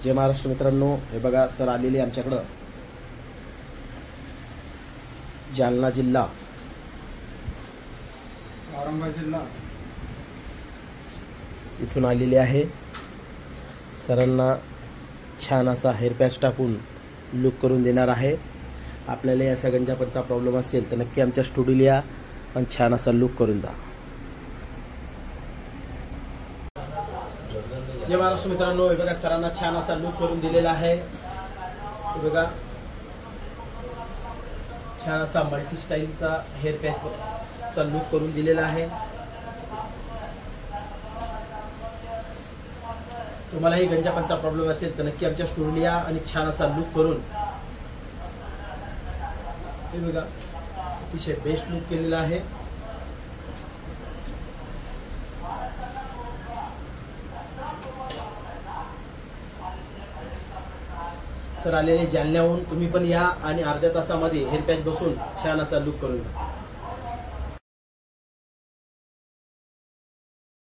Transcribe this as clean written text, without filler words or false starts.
जय महाराष्ट्र मित्रांनो, हे बघा सर आलेले आमच्याकडं जालना जिल्हा, औरंगाबाद जिल्हा इथून आलेले आहे। सरांना छान असा हेअर पॅच टाकून लुक करून देणार आहे। आपल्याला या गंजापनचा प्रॉब्लेम असेल तर नक्की आमच्या स्टुडिओला या आणि छान असा लुक करून जा। जय महाराष्ट्र मित्रांनो, हे बघा सरांना छान असा लुक करून दिलेला आहे। हे बघा छान असा मल्टी स्टाईलचा हेअर पॅचचा लुक करून दिलेला आहे। तुम्हालाही गंजापनचा प्रॉब्लेम असेल तर नक्की आमच्या स्टुडिओला या आणि छान असा लुक करून, हे बघा अतिशय बेस्ट लुक केलेला आहे। सर आलेले जालन्याहून, तुम्ही पण या आणि अर्ध्या तासामध्ये हेअर पॅच बसून छान असा लुक करून जा।